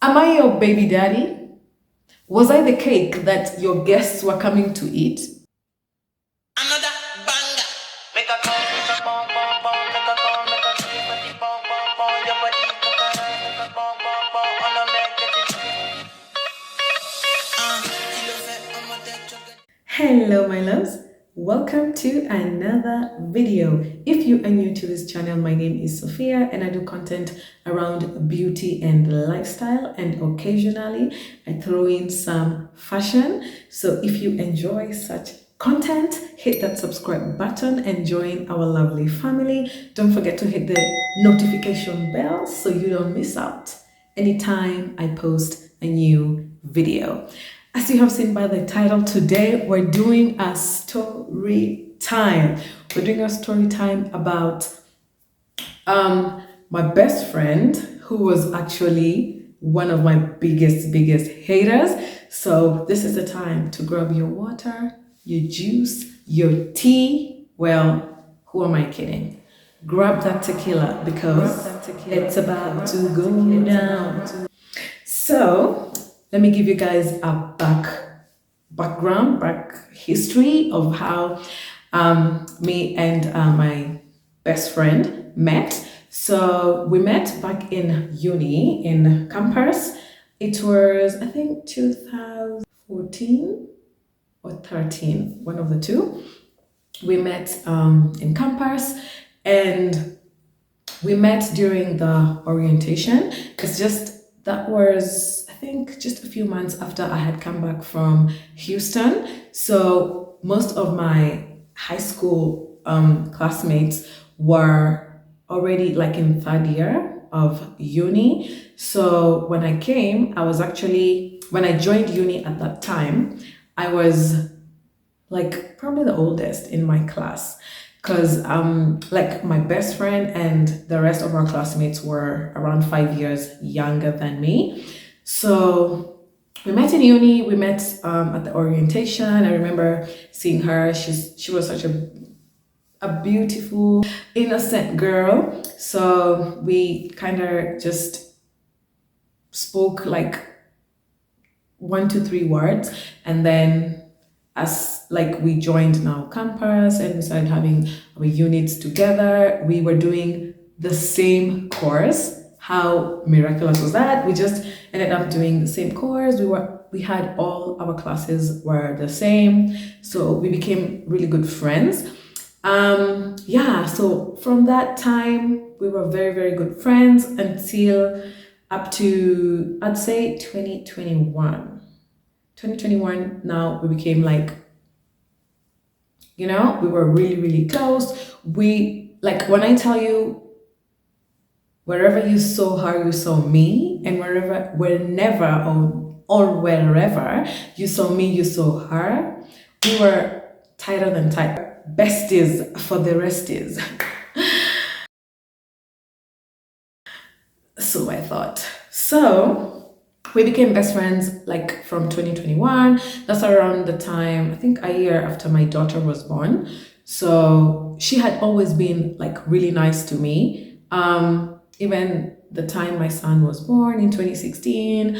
Am I your baby daddy? Was I the cake that your guests were coming to eat? Another banger. Make a call, make a bong, bong, bong, make a call, make a see, body, bong, bong, bong, your body, make a bong, bong, bong, on a make it. Kilo set, I'm a dead jugger. Hello, my loves. Welcome to another video. If you are new to this channel, my name is Sophia and I do content around beauty and lifestyle, and occasionally I throw in some fashion. So if you enjoy such content, hit that subscribe button and join our lovely family. Don't forget to hit the notification bell so you don't miss out anytime I post a new video. As you have seen by the title, today we're doing a story time. We're doing a story time about my best friend, who was actually one of my biggest haters. So this is the time to grab your water, your juice, your tea. Well, who am I kidding? Grab that tequila because it's about to go down. So let me give you guys a back history of how me and my best friend met. So we met back in uni in campus. It was, I think, 2014 or 13, one of the two. We met in campus, and we met during the orientation. It's just that was, I think, just a few months after I had come back from Houston. So most of my high school classmates were already like in third year of uni. So when I came, I was actually, when I joined uni at that time, I was like probably the oldest in my class, because like my best friend and the rest of our classmates were around 5 years younger than me. So we met in uni, we met at the orientation. I remember seeing her. She was such a beautiful, innocent girl. So we kind of just spoke like 1 to 3 words, and then as like we joined now campus and we started having our units together, we were doing the same course. How miraculous was that? We just ended up doing the same course. We had all our classes were the same, so we became really good friends. Yeah, so from that time we were very good friends until up to, I'd say, 2021. Now we became like, we were really close. We, like, when I tell you, wherever you saw her, you saw me, and whenever or wherever you saw me, you saw her. We were tighter than tight, besties for the resties. So I thought. So we became best friends like from 2021. That's around the time, I think, a year after my daughter was born. So she had always been like really nice to me. Even the time my son was born in 2016,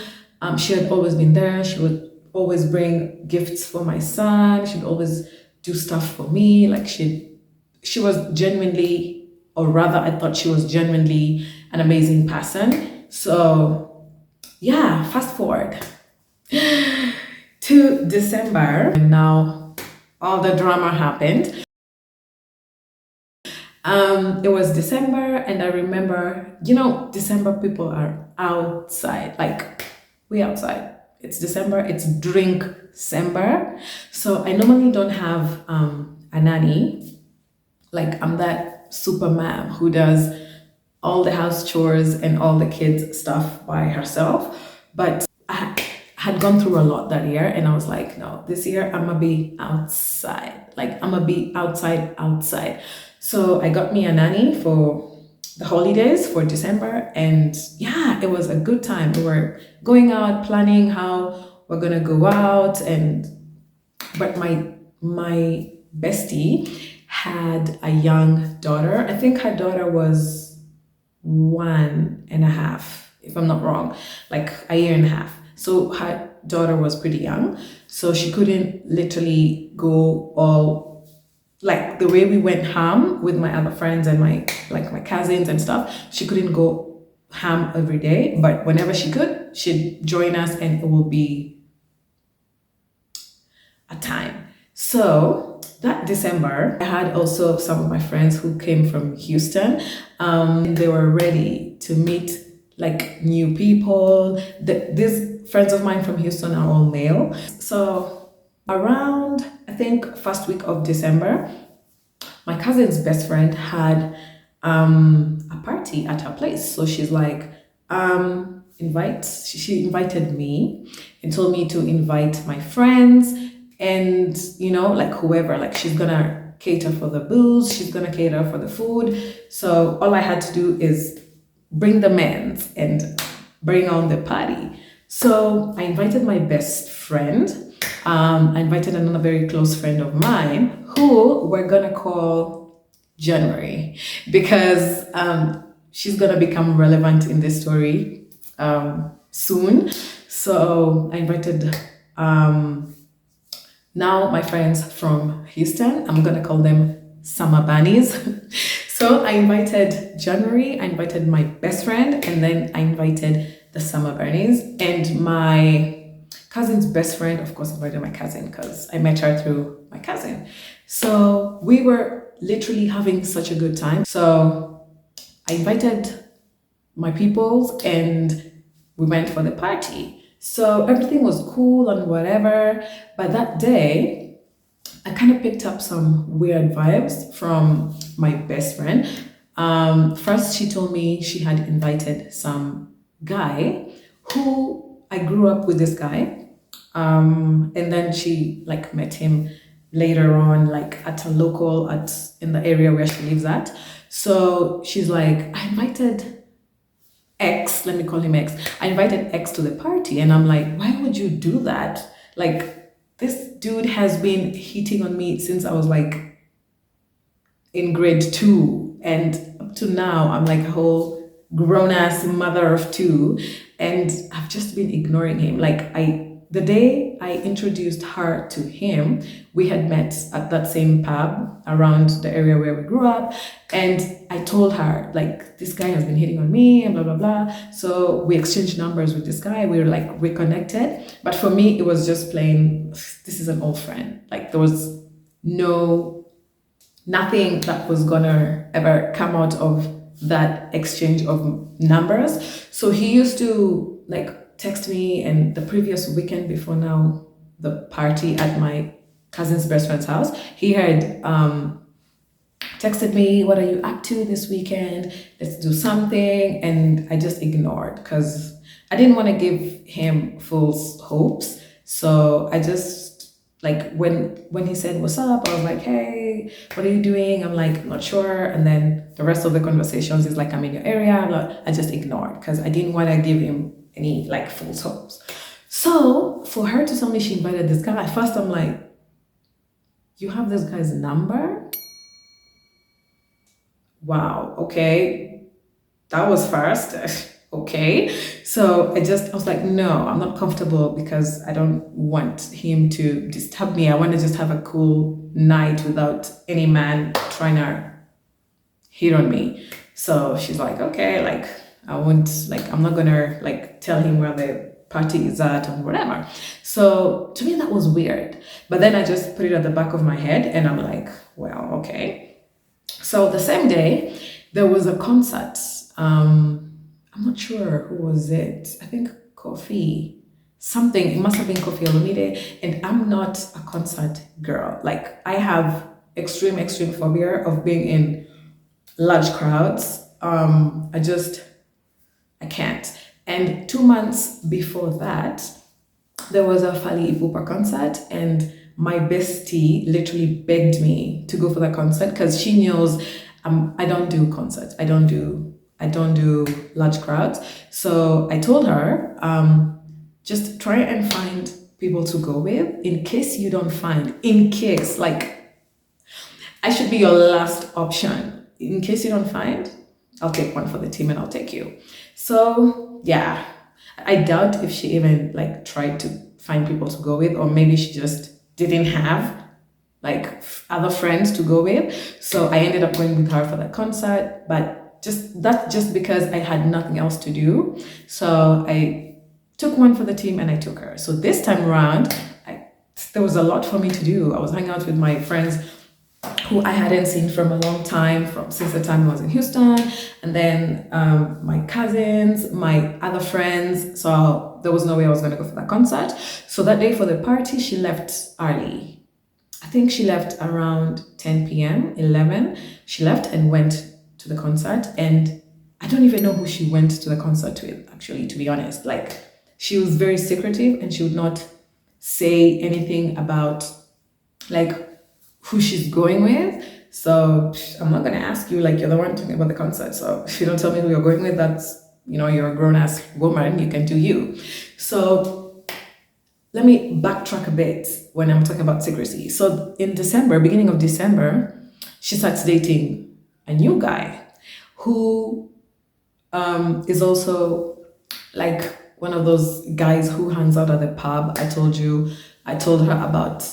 she had always been there. She would always bring gifts for my son. She'd always do stuff for me. Like she was genuinely, or rather, I thought she was genuinely an amazing person. So yeah, fast forward to December, and now all the drama happened. It was December, and I remember, December people are outside, like we outside. It's December, it's drink December. So I normally don't have a nanny. Like, I'm that super mom who does all the house chores and all the kids stuff by herself. But I had gone through a lot that year, and I was like, no, this year I'm gonna be outside. Like, I'm gonna be outside. So I got me a nanny for the holidays for December, and yeah, it was a good time. We were going out, planning how we're gonna go out, and but my bestie had a young daughter. I think her daughter was 1.5. if I'm not wrong, like a year and a half. So her daughter was pretty young, so she couldn't literally go all like the way we went ham with my other friends and my cousins and stuff. She couldn't go ham every day, but whenever she could, she'd join us, and it will be a time. So that December, I had also some of my friends who came from Houston. They were ready to meet like new people. These friends of mine from Houston are all male. So around, I think, first week of December, my cousin's best friend had a party at her place. So she's like, she invited me and told me to invite my friends and, like whoever, like she's gonna cater for the booze, she's gonna cater for the food. So all I had to do is bring the men's and bring on the party. So I invited my best friend. I invited another very close friend of mine who we're gonna call January because she's gonna become relevant in this story soon. So I invited now my friends from Houston. I'm gonna call them summer bunnies. So I invited January, I invited my best friend, and then I invited the summer bunnies. And my cousin's best friend, of course, invited my cousin because I met her through my cousin. So we were literally having such a good time. So I invited my peoples and we went for the party. So everything was cool and whatever. But that day, I kind of picked up some weird vibes from my best friend. First, she told me she had invited some guy who I grew up with this guy. And then she like met him later on, like at a local in the area where she lives at. So she's like, I invited X, let me call him X. I invited X to the party, and I'm like, why would you do that? Like, this dude has been hitting on me since I was like in grade 2, and up to now, I'm like a whole grown ass mother of 2, and I've just been ignoring him. Like, the day I introduced her to him, we had met at that same pub around the area where we grew up. And I told her, like, this guy has been hitting on me and blah, blah, blah. So we exchanged numbers with this guy. We were like reconnected. But for me, it was just plain, this is an old friend. Like, there was nothing that was gonna ever come out of that exchange of numbers. So he used to like text me, and the previous weekend before now, the party at my cousin's best friend's house, he had texted me, what are you up to this weekend? Let's do something. And I just ignored because I didn't want to give him false hopes. So I just like when he said what's up, I was like, hey, what are you doing? I'm like, not sure. And then the rest of the conversations is like, I'm in your area. I just ignored because I didn't want to give him any like false hopes. So for her to tell me she invited this guy, at first I'm like, you have this guy's number? Wow, okay. That was fast. Okay. So I was like, no, I'm not comfortable because I don't want him to disturb me. I want to just have a cool night without any man trying to hit on me. So she's like, okay, like I'm not gonna like tell him where the party is at or whatever. So to me that was weird. But then I just put it at the back of my head and I'm like, well, okay. So the same day there was a concert. I'm not sure who was it. I think Kofi something. It must have been Kofi Olomide. And I'm not a concert girl. Like I have extreme phobia of being in large crowds. I can't. And 2 months before that, there was a Fali Ipupa concert, and my bestie literally begged me to go for the concert because she knows I don't do concerts. I don't do large crowds. So I told her, just try and find people to go with in case you don't find, like I should be your last option. In case you don't find, I'll take one for the team and I'll take you. So yeah, I doubt if she even like tried to find people to go with, or maybe she just didn't have like other friends to go with. So I ended up going with her for the concert, but just because I had nothing else to do. So I took one for the team and I took her. So this time around, there was a lot for me to do. I was hanging out with my friends who I hadn't seen from a long time, from since the time I was in Houston, and then my cousins, my other friends. So there was no way I was going to go for that concert. So that day for the party, she left early. I think she left around 10 p.m., 11. She left and went to the concert. And I don't even know who she went to the concert with, actually, to be honest. Like, she was very secretive and she would not say anything about, like, who she's going with. So I'm not going to ask you, like, you're the one talking about the concert. So if you don't tell me who you're going with, that's, you're a grown ass woman. You can do you. So let me backtrack a bit when I'm talking about secrecy. So in December, beginning of December, she starts dating a new guy who is also like one of those guys who hangs out at the pub. I told her about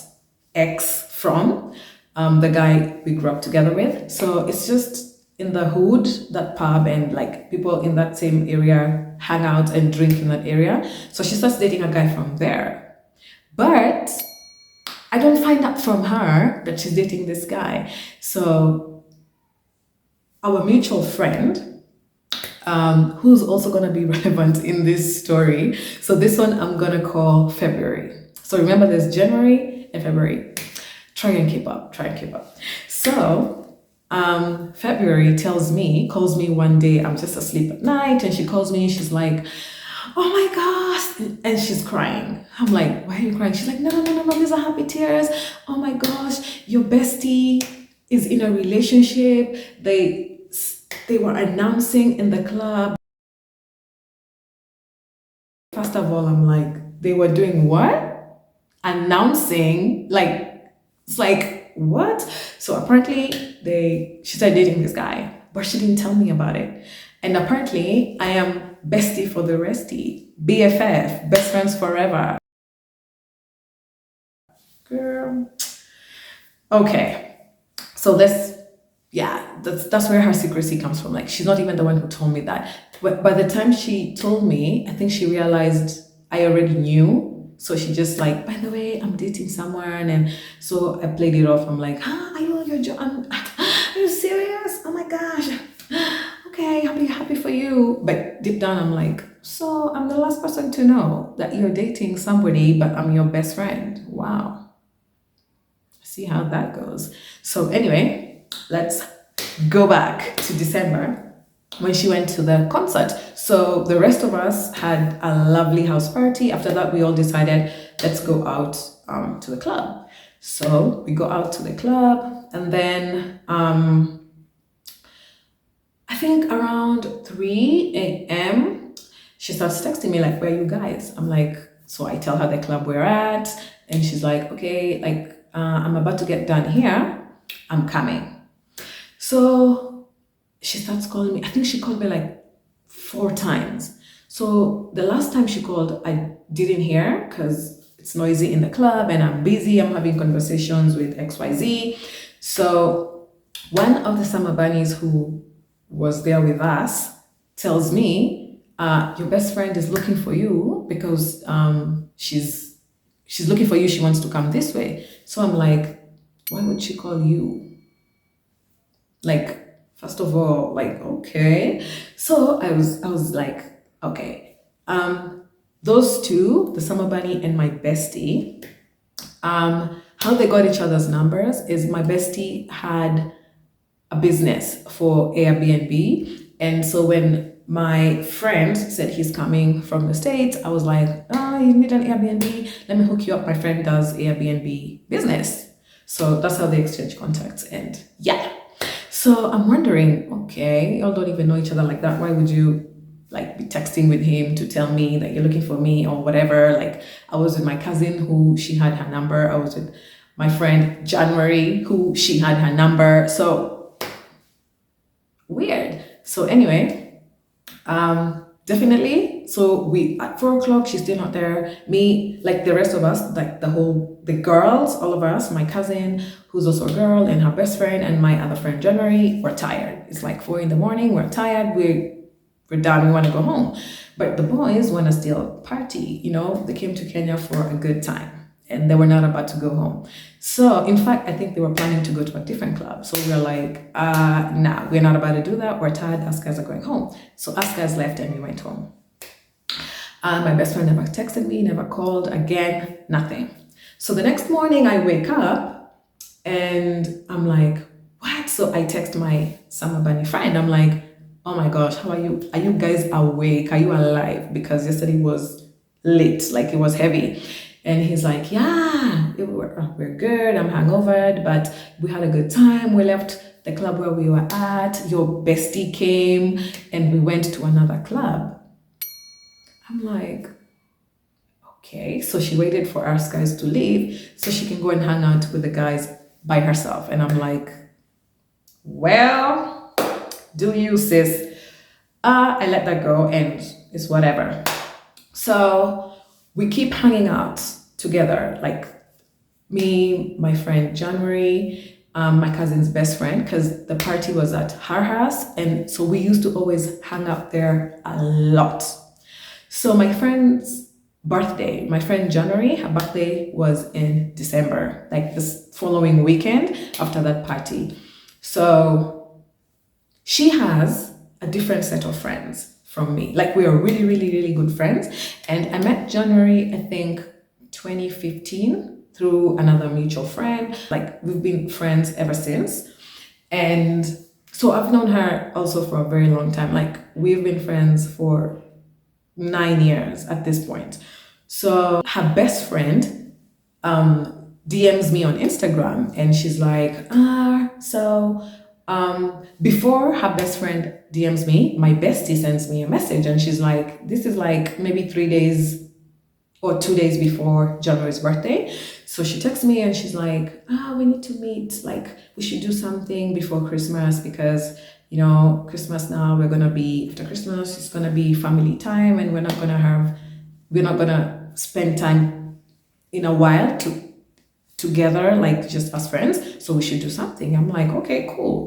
X from the guy we grew up together with. So it's just in the hood, that pub, and like people in that same area hang out and drink in that area. So she starts dating a guy from there. But I don't find out from her that she's dating this guy. So our mutual friend, who's also going to be relevant in this story. So this one I'm going to call February. So remember, there's January and February. Try and keep up. So February calls me one day. I'm just asleep at night and she calls me. She's like, oh my gosh, and she's crying. I'm like, why are you crying? She's like, no, these are happy tears. Oh my gosh, your bestie is in a relationship. They were announcing in the club. First of all, I'm like, they were doing what? Announcing? Like, it's like, what? So apparently she started dating this guy, but she didn't tell me about it. And apparently I am bestie for the restie, BFF, best friends forever. Girl. Okay. So that's where her secrecy comes from. Like, she's not even the one who told me that. But by the time she told me, I think she realized I already knew. So she just like, by the way, I'm dating someone. And so I played it off. I'm like, are you on your are you serious? Oh my gosh. Okay, happy for you. But deep down, I'm like, so I'm the last person to know that you're dating somebody, but I'm your best friend. Wow. See how that goes. So anyway, let's go back to December when she went to the concert. So the rest of us had a lovely house party. After that, we all decided, let's go out to the club. So we go out to the club, and then I think around 3 a.m., she starts texting me like, where are you guys? I'm like, so I tell her the club we're at, and she's like, okay, like, I'm about to get done here. I'm coming. So she starts calling me. I think she called me like 4 times. So the last time she called, I didn't hear because it's noisy in the club and I'm busy. I'm having conversations with XYZ. So one of the summer bunnies who was there with us tells me, your best friend is looking for you because she's looking for you. She wants to come this way. So I'm like, why would she call you? Like, first of all, like, okay. So I was like, okay. Those two, the summer bunny and my bestie, how they got each other's numbers is my bestie had a business for Airbnb. And so when my friend said he's coming from the States, I was like, you need an Airbnb? Let me hook you up. My friend does Airbnb business. So that's how they exchange contacts. And yeah. So I'm wondering, okay, y'all don't even know each other like that. Why would you like be texting with him to tell me that you're looking for me or whatever? Like, I was with my cousin who she had her number. I was with my friend January who she had her number. So weird. So anyway, definitely So we at 4 o'clock, she's still not there. Me, like the rest of us, like the girls, all of us, my cousin, who's also a girl, and her best friend, and my other friend January, we're tired. It's like 4 in the morning, we're tired, we're done, we want to go home. But the boys want to still party, they came to Kenya for a good time and they were not about to go home. So in fact, I think they were planning to go to a different club. So we were like, nah, we're not about to do that. We're tired, us guys are going home. So us guys left and we went home. My best friend never texted me, never called, again, nothing. So the next morning I wake up and I'm like, what? So I text my Summer Bunny friend. I'm like, oh my gosh, how are you? Are you guys awake? Are you alive? Because yesterday was late, like it was heavy. And he's like, yeah, we're good. I'm hungover, but we had a good time. We left the club where we were at. Your bestie came and we went to another club. I'm like, okay. So she waited for us guys to leave so she can go and hang out with the guys by herself. And I'm like, well, do you, sis? I let that go and it's whatever. So we keep hanging out together, like me, my friend January, my cousin's best friend, because the party was at her house. And so we used to always hang out there a lot. So my friend's birthday, my friend January, her birthday was in December, like this following weekend after that party. So she has a different set of friends from me. Like we are really, really, really good friends. And I met January, I think 2015 through another mutual friend. Like we've been friends ever since. And so I've known her also for a very long time. Like we've been friends for 9 years at this point. So her best friend DMs me on Instagram and she's like, before her best friend DMs me, my bestie sends me a message and she's like, this is like maybe 3 days or 2 days before January's birthday. So she texts me and she's like, we need to meet, like we should do something before Christmas because Christmas now, after Christmas, it's gonna be family time and we're not gonna spend time in a while together, like just as friends. So we should do something. I'm like, okay, cool.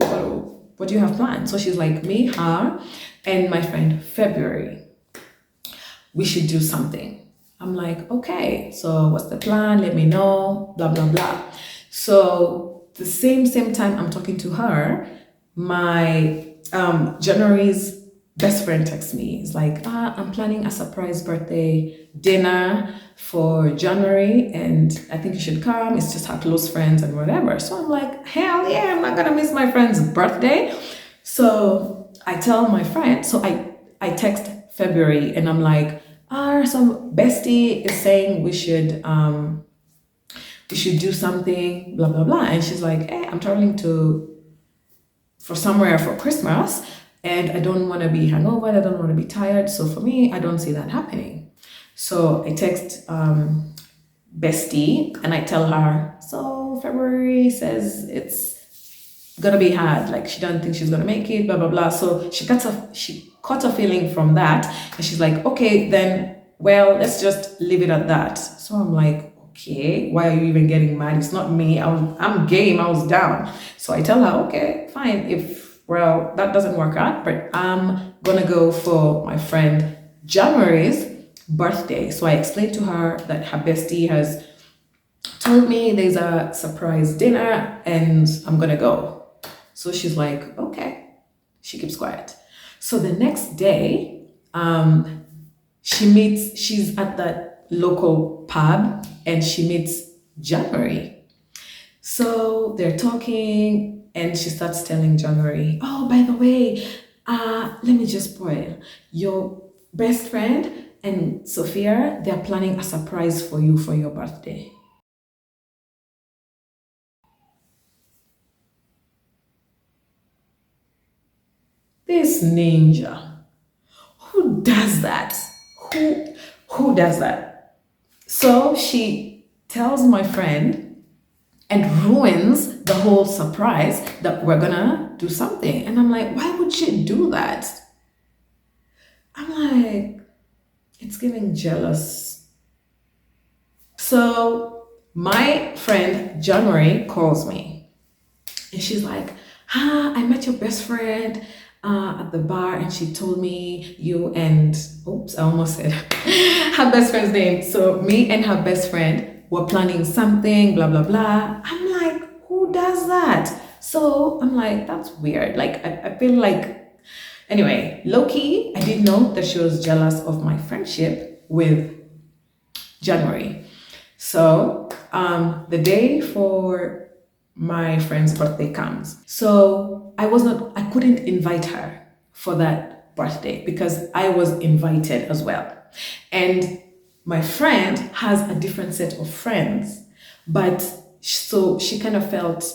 What do you have planned? So she's like, me, her, and my friend February. We should do something. I'm like, okay, so what's the plan? Let me know, blah, blah, blah. So the same time I'm talking to her, my January's best friend texts me. It's like, I'm planning a surprise birthday dinner for January and I think you should come. It's just our close friends and whatever. So I'm like, hell yeah, I'm not gonna miss my friend's birthday. So I tell my friend, so I text February and I'm like, some bestie is saying we should do something, blah, blah, blah. And she's like, hey, I'm traveling for somewhere for Christmas and I don't want to be hungover, I don't want to be tired. So for me, I don't see that happening. So I text bestie and I tell her, so February says it's gonna be hard, like she doesn't think she's gonna make it, blah, blah, blah. So she caught a feeling from that and she's like, okay, then, well, let's just leave it at that. So I'm like, okay, why are you even getting mad? It's not me. I'm game. I was down. So I tell her, okay, fine. That doesn't work out, but I'm gonna go for my friend January's birthday. So I explained to her that her bestie has told me there's a surprise dinner and I'm gonna go. So she's like, okay. She keeps quiet. So the next day, she's at that local pub and she meets January. So they're talking and she starts telling January, oh, by the way, let me just spoil. Your best friend and Sophia, they're planning a surprise for you for your birthday. This ninja, who does that? Who does that? So she tells my friend and ruins the whole surprise that we're gonna do something. And I'm like, why would she do that? I'm like, It's giving jealous. So my friend January calls me and she's like, I met your best friend at the bar and she told me you and, oops, I almost said her best friend's name. So me and her best friend were planning something, blah, blah, blah. I'm like, who does that? So I'm like, that's weird. Like, I feel like, anyway, low key, I didn't know that she was jealous of my friendship with January. So the day for my friend's birthday comes. So I couldn't invite her for that birthday because I was invited as well. And my friend has a different set of friends, but so she kind of felt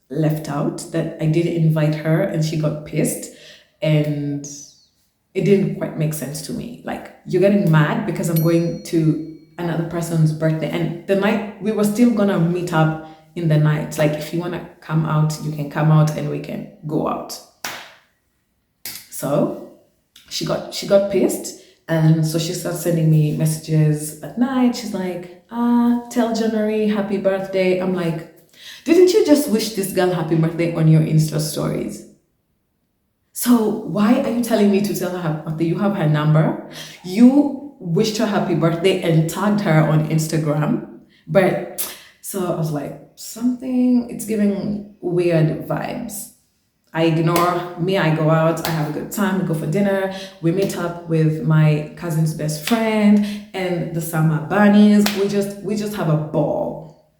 left out that I didn't invite her and she got pissed and it didn't quite make sense to me. Like, you're getting mad because I'm going to another person's birthday, and the night we were still gonna meet up in the night. Like, if you wanna come out, you can come out and we can go out. So she got pissed, and so she started sending me messages at night. She's like, tell January happy birthday. I'm like, didn't you just wish this girl happy birthday on your Insta stories? So why are you telling me to tell her happy birthday? You have her number. You wished her happy birthday and tagged her on Instagram. But so I was like, something, it's giving weird vibes. I ignore me, I go out, I have a good time, we go for dinner, we meet up with my cousin's best friend and the summer bunnies. We just have a ball.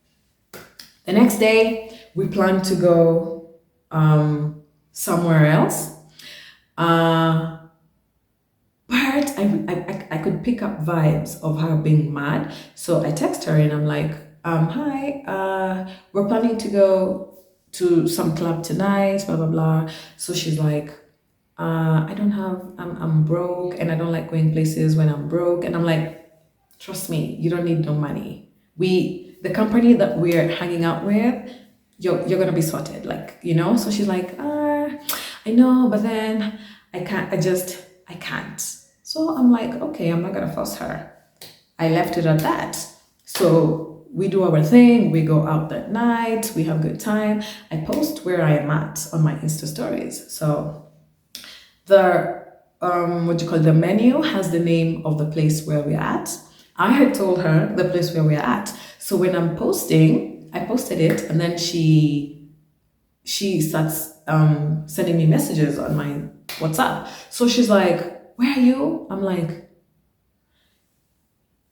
The next day, we plan to go somewhere else. But I could pick up vibes of her being mad. So I text her and I'm like, hi, we're planning to go to some club tonight, blah, blah, blah. So she's like, I'm broke and I don't like going places when I'm broke. And I'm like, trust me, you don't need no money. The company that we're hanging out with, you're gonna be sorted, like, So she's like, I know, but then I can't. So I'm like, okay, I'm not gonna force her. I left it at that. So we do our thing, we go out that night, we have a good time. I post where I am at on my Insta stories. So the the menu has the name of the place where we're at. I had told her the place where we're at. So when I'm posting, I posted it and then she starts sending me messages on my WhatsApp. So she's like, where are you? I'm like,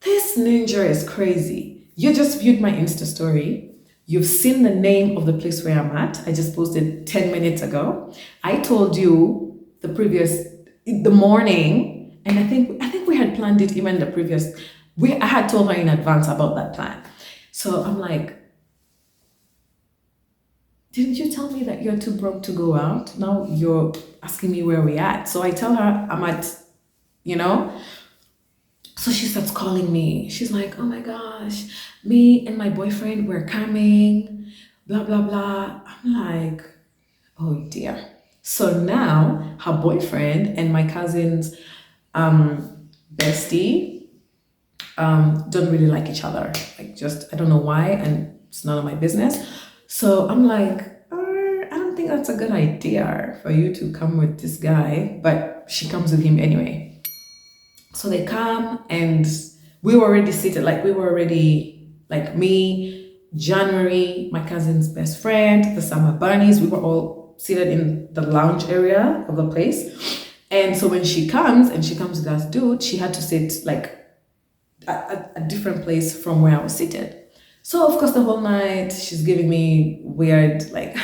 this ninja is crazy. You just viewed my Insta story. You've seen the name of the place where I'm at. I just posted 10 minutes ago. I told you the morning, and I think we had planned it even the previous, I had told her in advance about that plan. So I'm like, didn't you tell me that you're too broke to go out? Now you're asking me where we at. So I tell her I'm at, you know? So she starts calling me. She's like, oh my gosh, me and my boyfriend, we're coming, blah, blah, blah. I'm like, oh dear. So now her boyfriend and my cousin's bestie don't really like each other. Like, just, I don't know why, and it's none of my business. So I'm like, I don't think that's a good idea for you to come with this guy, but she comes with him anyway. So they come and we were already seated, like me, January, my cousin's best friend, the summer bunnies, we were all seated in the lounge area of the place. And so when she comes with that dude, she had to sit like a different place from where I was seated. So of course the whole night she's giving me weird like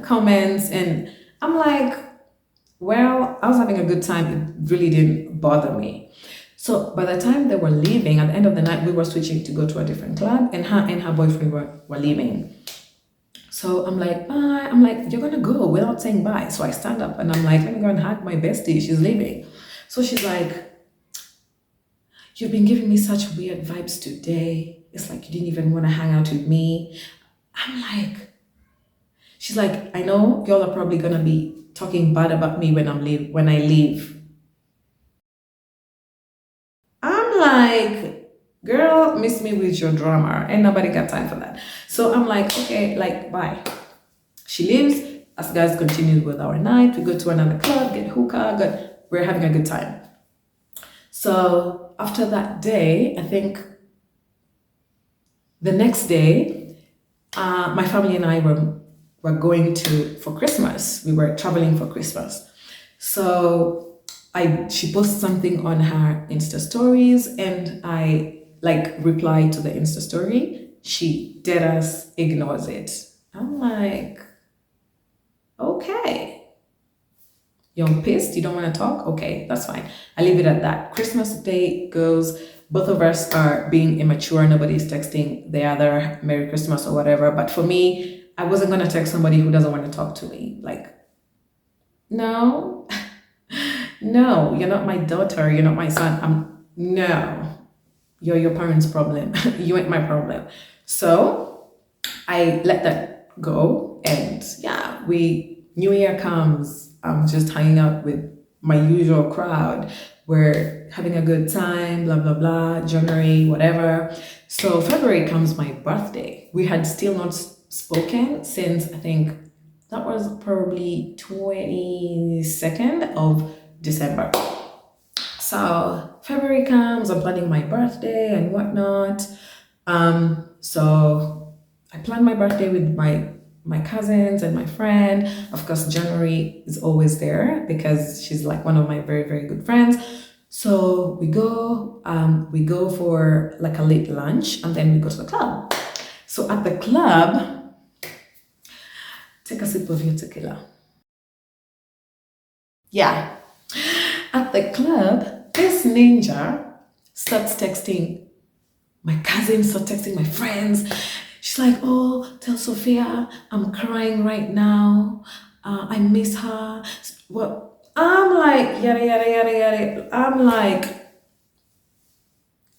comments and I'm like, well, I was having a good time. It really didn't bother me. So by the time they were leaving, at the end of the night, we were switching to go to a different club and her boyfriend were leaving. So I'm like, bye. I'm like, you're gonna go without saying bye. So I stand up and I'm like, let me go and hug my bestie. She's leaving. So she's like, you've been giving me such weird vibes today. It's like you didn't even want to hang out with me. I'm like, she's like, I know y'all are probably gonna be talking bad about me when I leave. I'm like, girl, miss me with your drama. Ain't nobody got time for that. So I'm like, okay, like, bye. She leaves. Us guys continue with our night. We go to another club, get hookah, we're having a good time. So after that day, I think the next day, my family and I were going for Christmas. We were traveling for Christmas. So she posted something on her Insta stories, and I like replied to the Insta story. She dead ass ignores it. I'm like, okay. You're pissed, you don't want to talk? Okay, that's fine. I leave it at that. Christmas Day goes, both of us are being immature. Nobody's texting the other Merry Christmas or whatever. But for me, I wasn't going to text somebody who doesn't want to talk to me. Like, no, no, you're not my daughter. You're not my son. No, you're your parents' problem. You ain't my problem. So I let that go. And yeah, New Year comes. I'm just hanging out with my usual crowd. We're having a good time, blah, blah, blah, January, whatever. So February comes my birthday. We had still not spoken since I think that was probably 22nd of December. So February comes, I'm planning my birthday and whatnot. So I planned my birthday with my cousins and my friend. Of course, January is always there because she's like one of my very, very good friends. So we go for like a late lunch, and then we go to the club. So at the club, take a sip of your tequila. Yeah. At the club, this ninja starts texting my cousins, starts texting my friends. She's like, oh, tell Sophia I'm crying right now. I miss her. Well, I'm like, yada, yada, yada, yada. I'm like,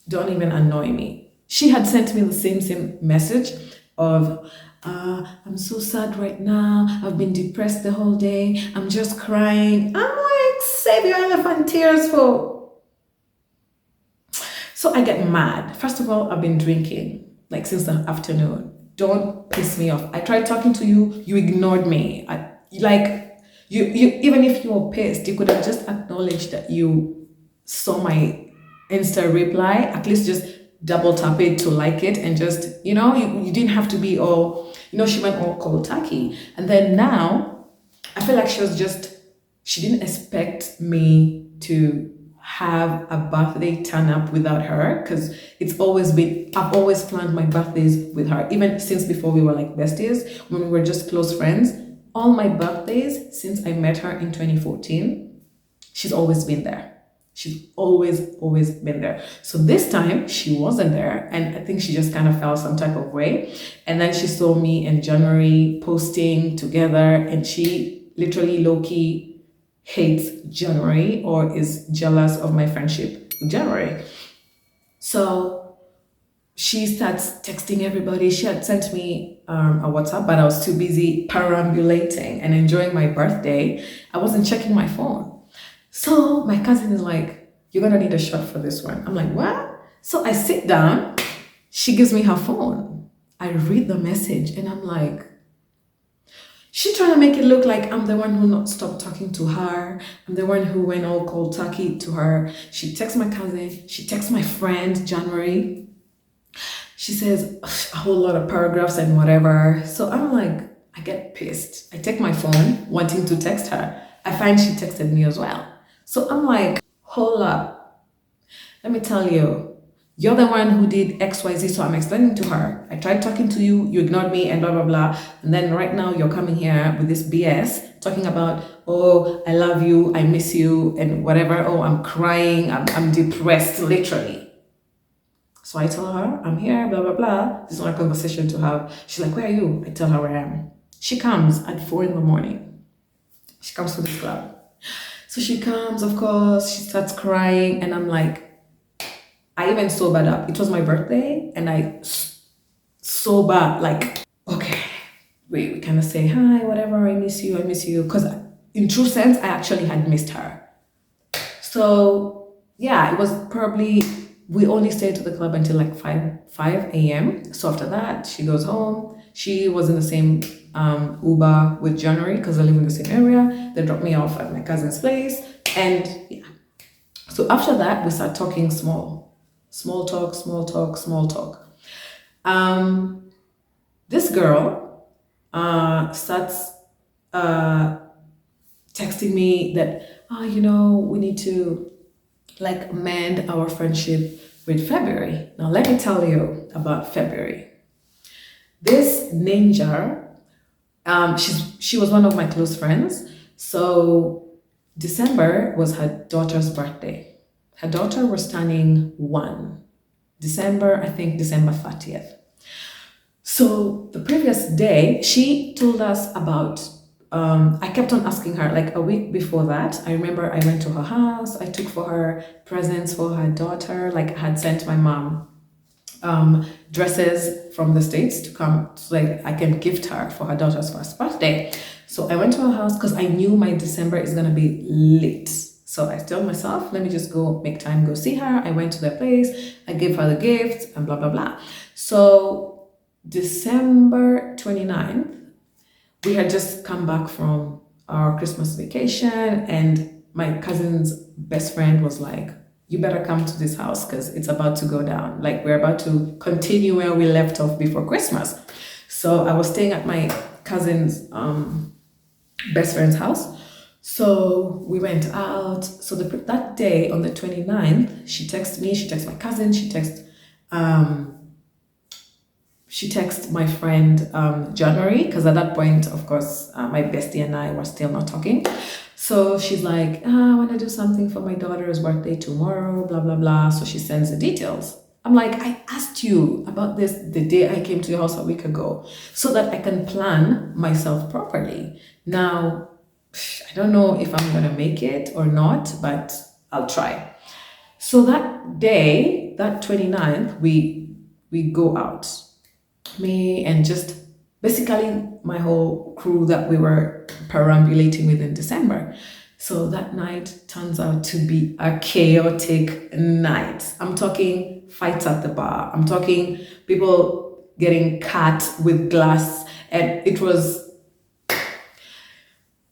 don't even annoy me. She had sent me the same message of, I'm so sad right now. I've been depressed the whole day. I'm just crying. I'm like, save your elephant tears for. So I get mad. First of all, I've been drinking like since the afternoon. Don't piss me off. I tried talking to you. You ignored me. You even if you were pissed, you could have just acknowledged that you saw my Insta reply. At least just double tap it to like it, and just you didn't have to be all she went all cold turkey. And then now I feel like she didn't expect me to have a birthday turn up without her, because I've always planned my birthdays with her, even since before we were like besties, when we were just close friends. All my birthdays since I met her in 2014, she's always been there. She's always been there. So this time she wasn't there, and I think she just kind of felt some type of way. And then she saw me in January posting together, and she literally low-key hates January or is jealous of my friendship with January. So she starts texting everybody. She had sent me a WhatsApp, but I was too busy perambulating and enjoying my birthday. I wasn't checking my phone. So my cousin is like, you're gonna need a shot for this one. I'm like, what? So I sit down. She gives me her phone. I read the message and I'm like, she's trying to make it look like I'm the one who not stopped talking to her. I'm the one who went all cold turkey to her. She texts my cousin. She texts my friend, January. She says a whole lot of paragraphs and whatever. So I'm like, I get pissed. I take my phone, wanting to text her. I find she texted me as well. So I'm like, hold up. Let me tell you. You're the one who did XYZ, so I'm explaining to her. I tried talking to you, you ignored me, and blah, blah, blah. And then right now you're coming here with this BS, talking about, oh, I love you, I miss you, and whatever. Oh, I'm crying, I'm depressed, literally. So I tell her, I'm here, blah, blah, blah. This is not a conversation to have. She's like, where are you? I tell her where I am. She comes at 4 a.m. She comes to this club. So she comes, of course, she starts crying, and I'm like, I even sobered up. It was my birthday, and I sober, like, okay, we kind of say, hi, whatever, I miss you. Because in true sense, I actually had missed her. So yeah, it was probably we only stayed to the club until like 5 a.m. So after that, she goes home. She was in the same Uber with January because I live in the same area. They dropped me off at my cousin's place. And yeah. So after that, we start talking small talk, small talk, small talk. This girl starts texting me that, we need to like mend our friendship with February. Now, let me tell you about February. This ninja, she was one of my close friends. So December was her daughter's birthday. Her daughter was turning 1. December, I think December 30th. So the previous day, she told us about, I kept on asking her, like a week before that, I remember I went to her house, I took for her presents for her daughter, like I had sent my mom dresses from the States to come, so like I can gift her for her daughter's first birthday. So I went to her house because I knew my December is gonna be lit. So I told myself, let me just go make time, go see her. I went to their place, I gave her the gift and blah, blah, blah. So December 29th, we had just come back from our Christmas vacation, and my cousin's best friend was like, you better come to this house because it's about to go down. Like we're about to continue where we left off before Christmas. So I was staying at my cousin's best friend's house. So we went out. So that day on the 29th, she texted me, she texted my cousin, she texted my friend January, because at that point, of course, my bestie and I were still not talking. So she's like, I want to do something for my daughter's birthday tomorrow, blah, blah, blah. So she sends the details. I'm like, I asked you about this the day I came to your house a week ago so that I can plan myself properly. Now, I don't know if I'm going to make it or not, but I'll try. So that day, that 29th, we go out. Me and just basically my whole crew that we were perambulating with in December. So that night turns out to be a chaotic night. I'm talking fights at the bar. I'm talking people getting cut with glass. And it was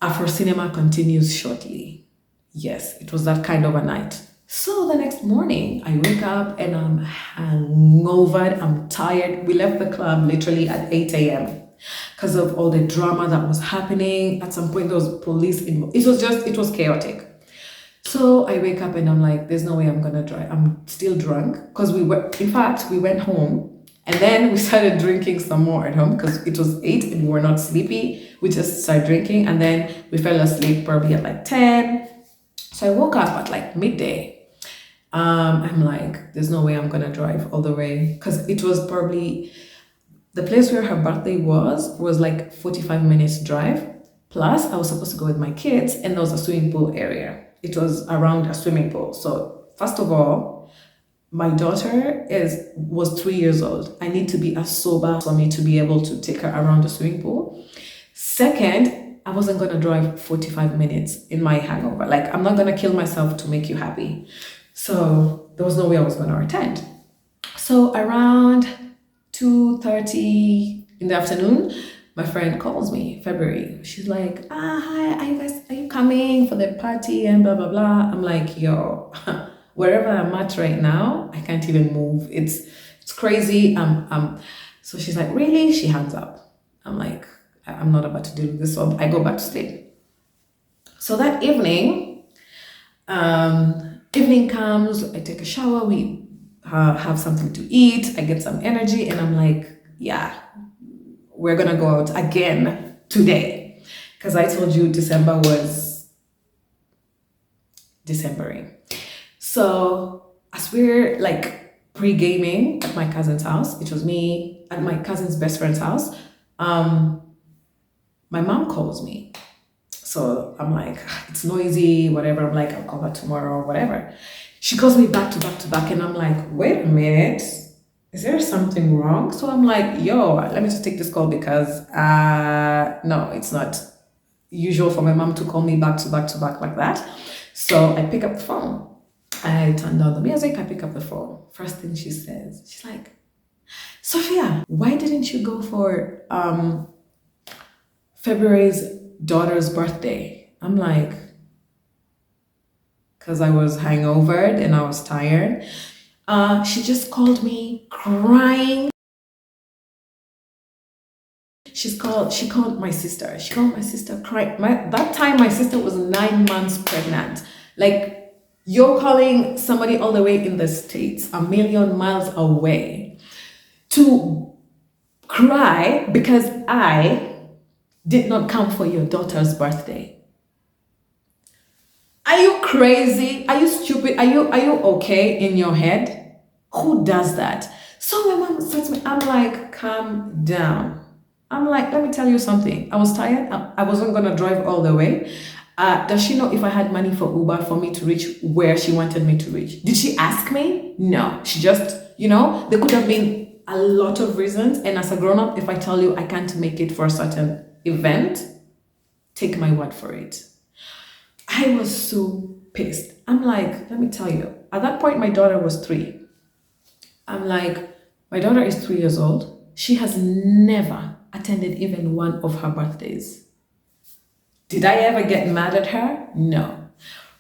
Afro Cinema continues shortly. Yes, it was that kind of a night. So the next morning, I wake up and I'm hungover, I'm tired. We left the club literally at 8 a.m. because of all the drama that was happening. At some point, there was police involved. It was chaotic. So I wake up and I'm like, there's no way I'm gonna drive. I'm still drunk because we went home and then we started drinking some more at home because it was 8 and we were not sleepy. We just started drinking and then we fell asleep probably at like 10. So I woke up at like midday. I'm like, there's no way I'm gonna drive all the way because it was probably the place where her birthday was like 45 minutes drive. Plus, I was supposed to go with my kids, and there was a swimming pool area. It was around a swimming pool. So first of all, my daughter was 3 years old. I need to be as sober for me to be able to take her around the swimming pool. Second, I wasn't gonna drive 45 minutes in my hangover. Like, I'm not gonna kill myself to make you happy. So there was no way I was gonna attend. So around 2:30 in the afternoon, my friend calls me, February. She's like, hi, are you coming for the party and blah, blah, blah. I'm like, yo, wherever I'm at right now, I can't even move. It's crazy. So she's like, really? She hangs up. I'm like, I'm not about to deal with this. So I go back to sleep. So that evening comes, I take a shower, we have something to eat, I get some energy, and I'm like, yeah, we're gonna go out again today. Because I told you December was Decembering. So as we're like pre-gaming at my cousin's house, it was me at my cousin's best friend's house, my mom calls me. So I'm like, it's noisy, whatever. I'm like, I'll call her tomorrow or whatever. She calls me back to back to back, and I'm like, wait a minute, is there something wrong? So I'm like, yo, let me just take this call because no, it's not usual for my mom to call me back to back to back like that. So I pick up the phone. I turned down the music, I pick up the phone. First thing she says, she's like, Sophia, why didn't you go for February's daughter's birthday? I'm like, because I was hangovered and I was tired. She just called me crying. She called my sister. She called my sister crying. That time my sister was 9 months pregnant. Like, you're calling somebody all the way in the States, a million miles away, to cry because I did not come for your daughter's birthday. Are you crazy? Are you stupid? Are you okay in your head? Who does that? So my mom said to me, I'm like, calm down. I'm like, let me tell you something. I was tired. I wasn't gonna drive all the way. Does she know if I had money for Uber for me to reach where she wanted me to reach? Did she ask me? No. She just, there could have been a lot of reasons. And as a grown up, if I tell you I can't make it for a certain event, take my word for it. I was so pissed. I'm like, let me tell you, at that point, my daughter was 3. I'm like, my daughter is 3 years old. She has never attended even one of her birthdays. Did I ever get mad at her? No.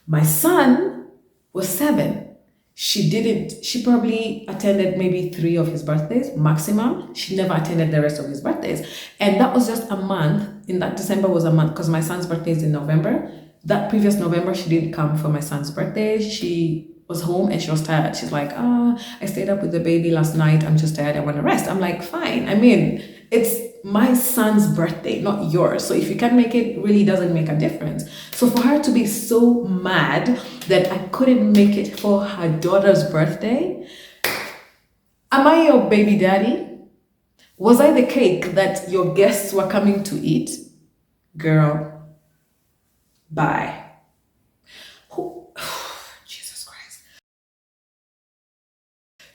My son was 7. She didn't, she probably attended maybe 3 of his birthdays maximum. She never attended the rest of his birthdays. And that was just a month. In that December was a month because my son's birthday is in November. That previous November, she didn't come for my son's birthday. She was home and she was tired. She's like, I stayed up with the baby last night. I'm just tired. I want to rest. I'm like, fine. I mean, it's my son's birthday, not yours. So if you can't make it, really doesn't make a difference. So for her to be so mad that I couldn't make it for her daughter's birthday, am I your baby daddy? Was I the cake that your guests were coming to eat? Girl, bye. Jesus Christ.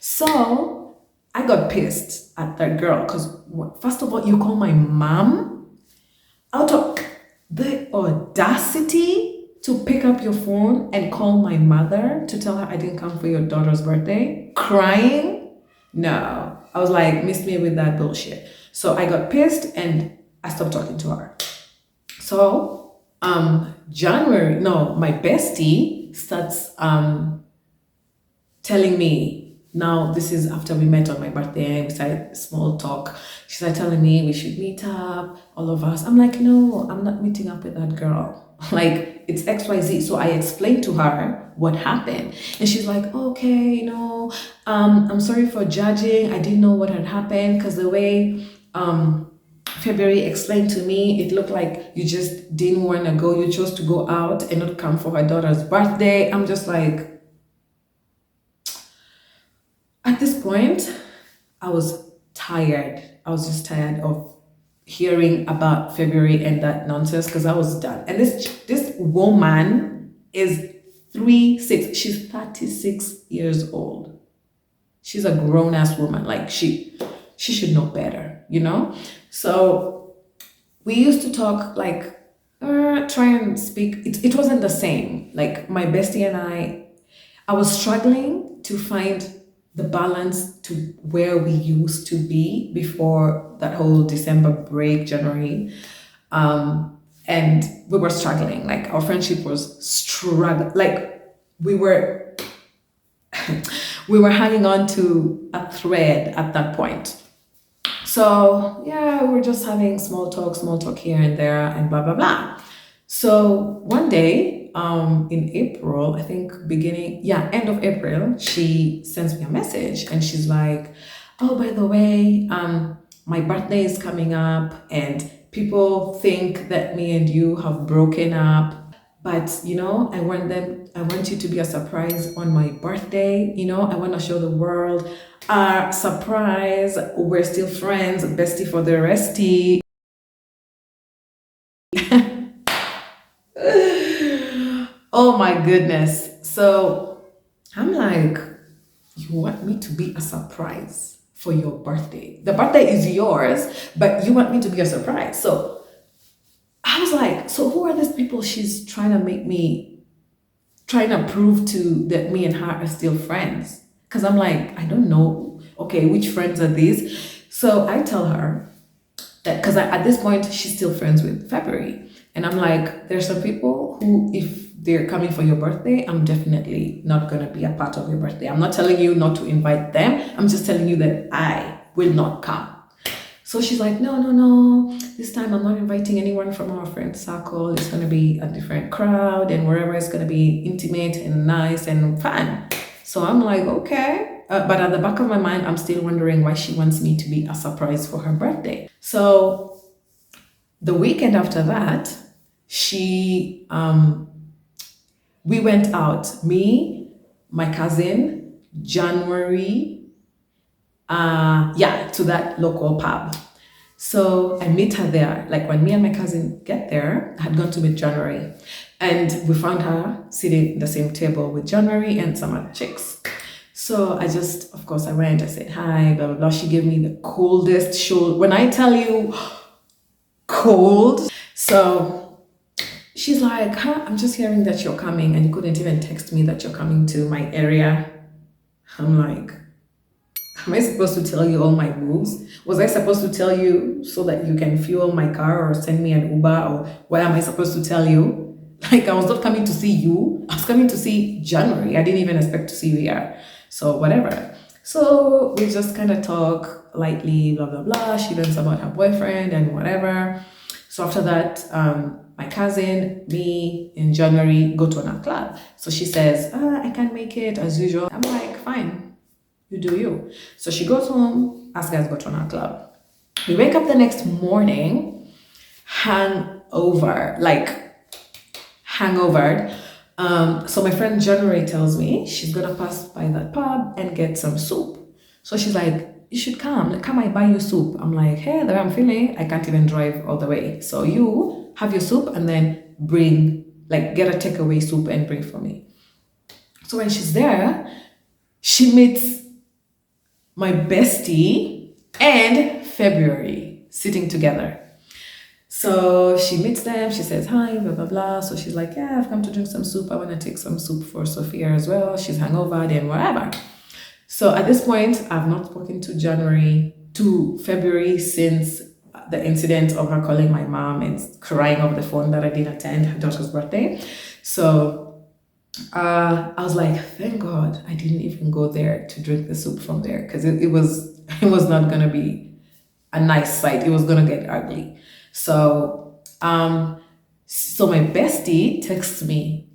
So I got pissed at that girl because, first of all, you call my mom out of the audacity to pick up your phone and call my mother to tell her I didn't come for your daughter's birthday, crying. No, I was like, miss me with that bullshit. So I got pissed and I stopped talking to her. So January, no, my bestie starts telling me, now this is after we met on my birthday, we started small talk. She started telling me we should meet up, all of us. I'm like, no, I'm not meeting up with that girl. Like, it's XYZ. So I explained to her what happened. And she's like, okay, I'm sorry for judging. I didn't know what had happened because the way February explained to me, it looked like you just didn't want to go. You chose to go out and not come for her daughter's birthday. I'm just like, at this point, I was tired. I was just tired of hearing about February and that nonsense because I was done. And this woman is 36. She's 36 years old. She's a grown-ass woman. Like, she should know better, So we used to talk, like, try and speak. It wasn't the same. Like, my bestie and I was struggling to find the balance to where we used to be before that whole December break, January. And we were struggling. Like, our friendship was struggling. Like, we were hanging on to a thread at that point. So yeah, we're just having small talk here and there and blah, blah, blah. So one day, in April, I think end of April, she sends me a message and she's like, oh, by the way, my birthday is coming up and people think that me and you have broken up. But, I want you to be a surprise on my birthday. I want to show the world our surprise. We're still friends, bestie for the restie. Oh my goodness. So I'm like, you want me to be a surprise for your birthday? The birthday is yours, but you want me to be a surprise. So I was like, so who are these people she's trying to make me trying to prove to that me and her are still friends. Because I'm like, I don't know. Okay, which friends are these? So I tell her that because at this point she's still friends with February, and I'm like, there's some people who, if they're coming for your birthday, I'm definitely not gonna be a part of your birthday. I'm not telling you not to invite them. I'm just telling you that I will not come. So she's like, no, no, no. This time I'm not inviting anyone from our friend circle. It's gonna be a different crowd, and wherever it's gonna be intimate and nice and fun. So I'm like, okay. But at the back of my mind, I'm still wondering why she wants me to be a surprise for her birthday. So the weekend after that, we went out. Me, my cousin, January, to that local pub. So I meet her there. Like when me and my cousin get there, I had gone to meet January, and we found her sitting at the same table with January and some other chicks. So of course, I went, I said hi, blah, blah, blah. She gave me the coldest shoulder. When I tell you cold. So she's like, huh, I'm just hearing that you're coming, and you couldn't even text me that you're coming to my area. I'm like, am I supposed to tell you all my moves? Was I supposed to tell you so that you can fuel my car or send me an Uber? Or what am I supposed to tell you? Like, I was not coming to see you. I was coming to see January. I didn't even expect to see you here. So whatever. So we just kind of talk lightly, blah, blah, blah. She learns about her boyfriend and whatever. So after that, my cousin, me, in January, go to another club. So she says, I can't make it as usual. I'm like, fine, you do you. So she goes home, us guys go to another club. We wake up the next morning, hangover. So my friend January tells me she's gonna pass by that pub and get some soup. So she's like, you should come. Like, come, I buy you soup. I'm like, hey, the way I'm feeling, I can't even drive all the way. So you have your soup and then get a takeaway soup and bring for me. So when she's there, she meets my bestie and February sitting together. So she meets them, she says hi, blah, blah, blah. So she's like, yeah, I've come to drink some soup. I want to take some soup for Sophia as well. She's hangover and whatever. So at this point, I've not spoken to February since the incident of her calling my mom and crying over the phone that I didn't attend her daughter's birthday. So I was like, thank God I didn't even go there to drink the soup from there, because it was not going to be a nice sight. It was going to get ugly. So my bestie texts me,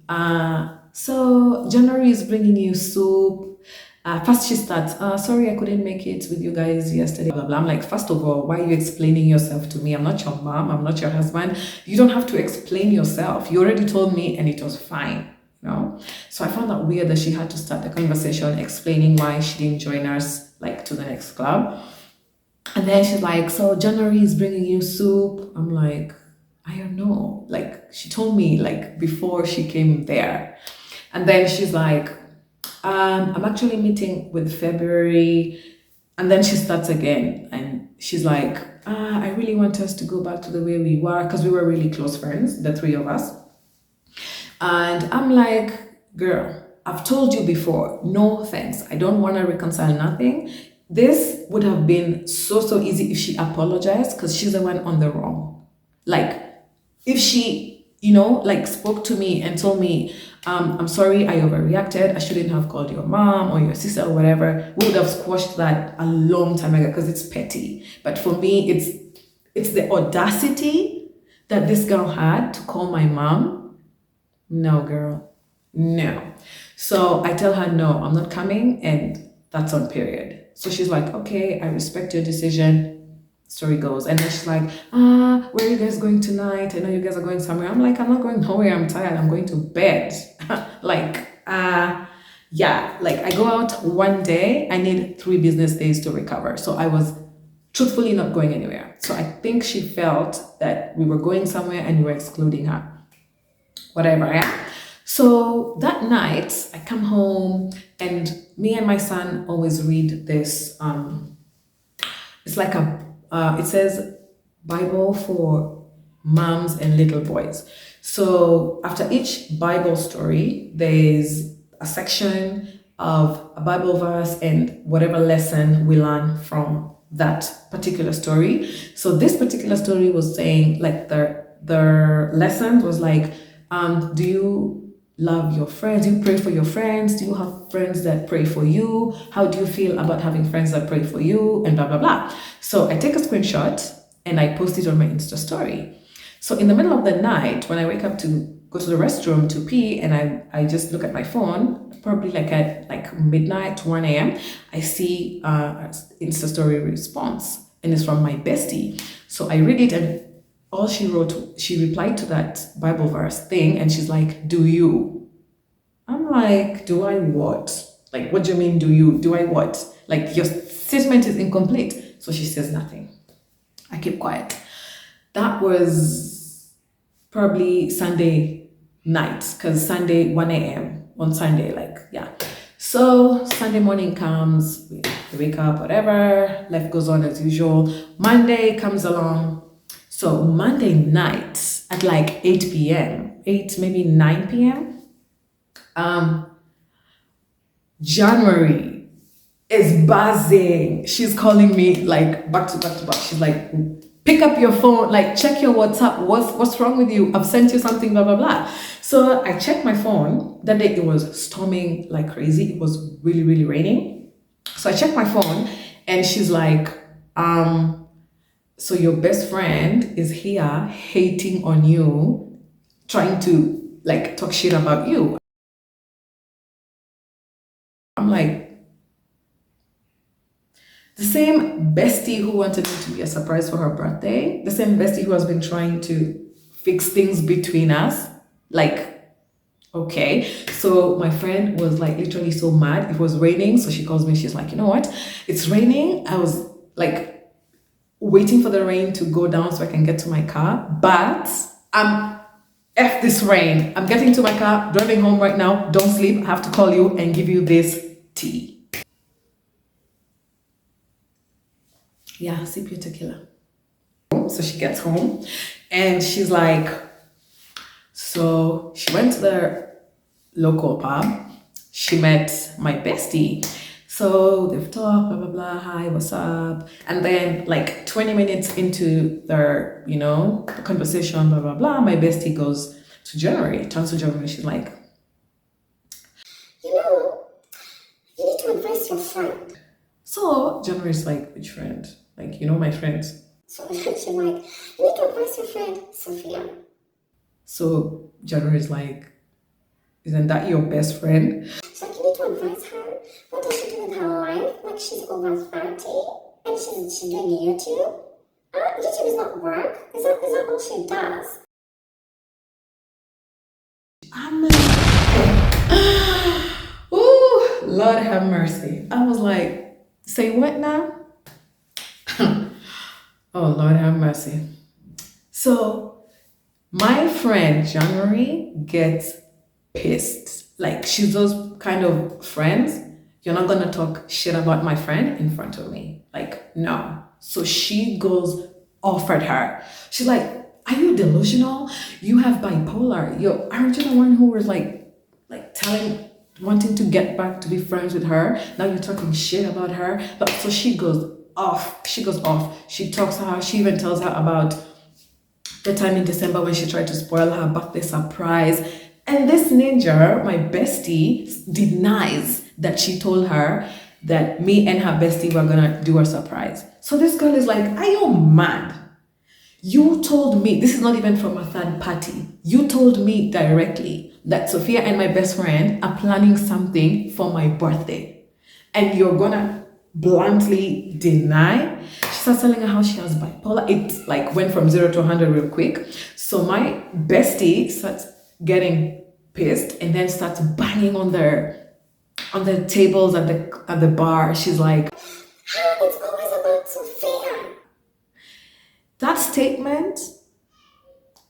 so January is bringing you soup. First she starts, sorry, I couldn't make it with you guys yesterday, blah, blah. I'm like, first of all, why are you explaining yourself to me? I'm not your mom. I'm not your husband. You don't have to explain yourself. You already told me and it was fine, you know? So I found that weird that she had to start the conversation explaining why she didn't join us, to the next club. And then she's like, so January is bringing you soup. I'm like, I don't know. She told me, before she came there. And then she's like, I'm actually meeting with February. And then she starts again. And she's like, I really want us to go back to the way we were, because we were really close friends, the three of us. And I'm like, girl, I've told you before, no thanks. I don't want to reconcile nothing. This would have been so easy if she apologized, because she's the one on the wrong. If she, spoke to me and told me, I'm sorry, I overreacted. I shouldn't have called your mom or your sister or whatever. We would have squashed that a long time ago, because it's petty. But for me, it's the audacity that this girl had to call my mom. No, girl, no. So I tell her, no, I'm not coming, and that's on period. So she's like, okay, I respect your decision. Story goes. And then she's like, where are you guys going tonight? I know you guys are going somewhere. I'm like, I'm not going nowhere. I'm tired. I'm going to bed. I go out one day. I need 3 business days to recover. So I was truthfully not going anywhere. So I think she felt that we were going somewhere and we were excluding her. Whatever, yeah. So that night, I come home, and me and my son always read this. It's like it says Bible for moms and little boys. So after each Bible story, there's a section of a Bible verse and whatever lesson we learn from that particular story. So this particular story was saying like the lesson was like, do you love your friends? Do you pray for your friends? Do you have friends that pray for you? How do you feel about having friends that pray for you? And blah blah blah. So I take a screenshot and I post it on my Insta story. So in the middle of the night, when I wake up to go to the restroom to pee, and I just look at my phone, probably like at like midnight, 1 a.m., I see Insta story response, and it's from my bestie. So I read it, and all she wrote, she replied to that Bible verse thing, and she's like, "Do you?" I'm like, "Do I what? Like, what do you mean, do you? Do I what? Like, your statement is incomplete." So she says nothing. I keep quiet. That was probably Sunday night, because Sunday, 1 a.m. on Sunday, like, yeah. So Sunday morning comes, we wake up, whatever, life goes on as usual. Monday comes along. So Monday night at like 8 p.m., 8, maybe 9 p.m., January is buzzing. She's calling me like back to back to back. She's like, pick up your phone, like check your WhatsApp. What's wrong with you? I've sent you something, blah blah blah. So I checked my phone. That day it was storming like crazy. It was really, really raining. So I checked my phone and she's like, so your best friend is here hating on you, trying to like talk shit about you. I'm like, the same bestie who wanted me to be a surprise for her birthday, the same bestie who has been trying to fix things between us. Like, okay. So my friend was like literally so mad. It was raining. So she calls me. She's like, you know what? It's raining. I was like waiting for the rain to go down so I can get to my car. But I'm F this rain. I'm getting to my car, driving home right now. Don't sleep. I have to call you and give you this tea. Yeah, sip your tequila. So she gets home and she's like, so she went to the local pub. She met my bestie. So they've talked, blah, blah, blah. Hi, what's up? And then like 20 minutes into their, the conversation, blah, blah, blah, my bestie goes to January, turns to January. She's like, you need to advise your friend. So January's like, which friend? Like, my friends. So she's like, you need to advise your friend, Sophia. So January's like, isn't that your best friend? So you need to advise her. What does she do with her life? Like she's over 30 and she's doing YouTube. YouTube is not work. Is that all she does? I'm like, ooh, Lord have mercy. I was like, say what now? Oh, Lord have mercy. So my friend January gets pissed. Like, she's those kind of friends. You're not gonna talk shit about my friend in front of me. Like, no. So she goes off at her. She's like, are you delusional? You have bipolar. Aren't you the one who was like wanting to get back to be friends with her? Now you're talking shit about her. But so she goes off. She talks to her. She even tells her about the time in December when she tried to spoil her birthday surprise. And this ninja, my bestie, denies that she told her that me and her bestie were gonna do a surprise. So this girl is like, are you mad? You told me, this is not even from a third party. You told me directly that Sophia and my best friend are planning something for my birthday. And you're gonna bluntly deny. She starts telling her how she has bipolar. It like went from 0 to 100 real quick. So my bestie starts getting pissed and then starts banging on the tables at the bar. She's like, It's always about Sophia. that statement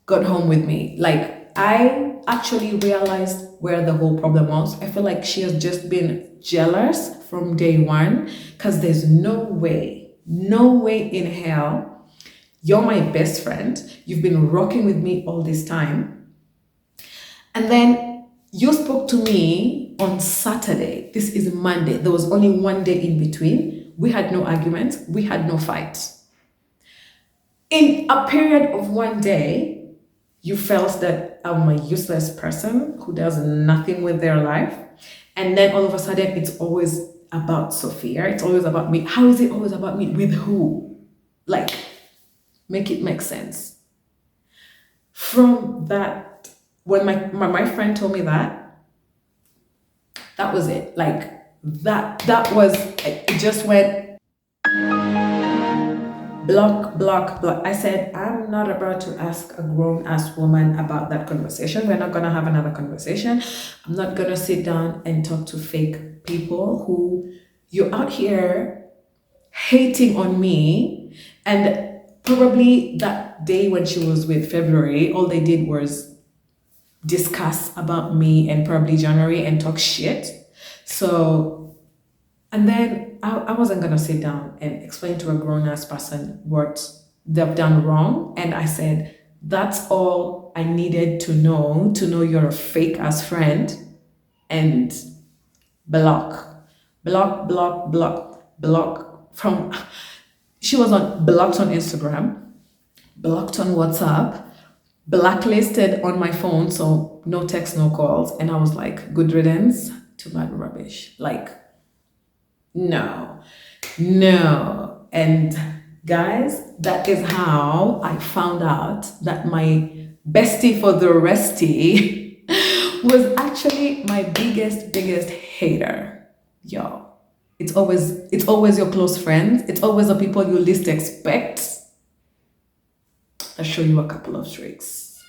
got home with me. Like, I actually realized where the whole problem was. I feel like she has just been jealous from day one, because there's no way in hell you're my best friend. You've been rocking with me all this time. And then you spoke to me on Saturday. This is Monday. There was only one day in between. We had no arguments. We had no fights. In a period of one day, you felt that I'm a useless person who does nothing with their life. And then all of a sudden, it's always about Sophia. It's always about me. How is it always about me? With who? Like, make it make sense. From that, when my friend told me that, that was it. Like, that was, it just went block, block, block. I said, I'm not about to ask a grown ass woman about that conversation. We're not going to have another conversation. I'm not going to sit down and talk to fake people who you're out here hating on me. And probably that day when she was with February, all they did was discuss about me and probably January and talk shit. So, and then I wasn't gonna sit down and explain to a grown ass person what they've done wrong. And I said, that's all I needed to know you're a fake ass friend, and block, block, block, block, block from, she was blocked on Instagram, blocked on WhatsApp, blacklisted on my phone, so no text, no calls. And I was like, good riddance to bad rubbish. Like, no, no. And guys, that is how I found out that my bestie for the restie was actually my biggest hater. Yo, it's always your close friends. It's always the people you least expect. I'll show you a couple of tricks.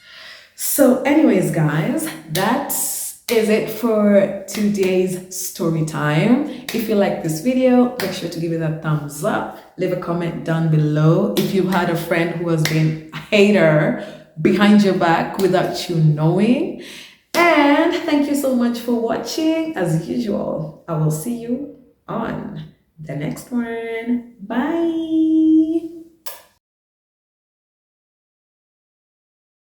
So anyways, guys, that is it for today's story time. If you like this video, make sure to give it a thumbs up. Leave a comment down below if you had a friend who has been a hater behind your back without you knowing. And thank you so much for watching. As usual, I will see you on the next one. Bye.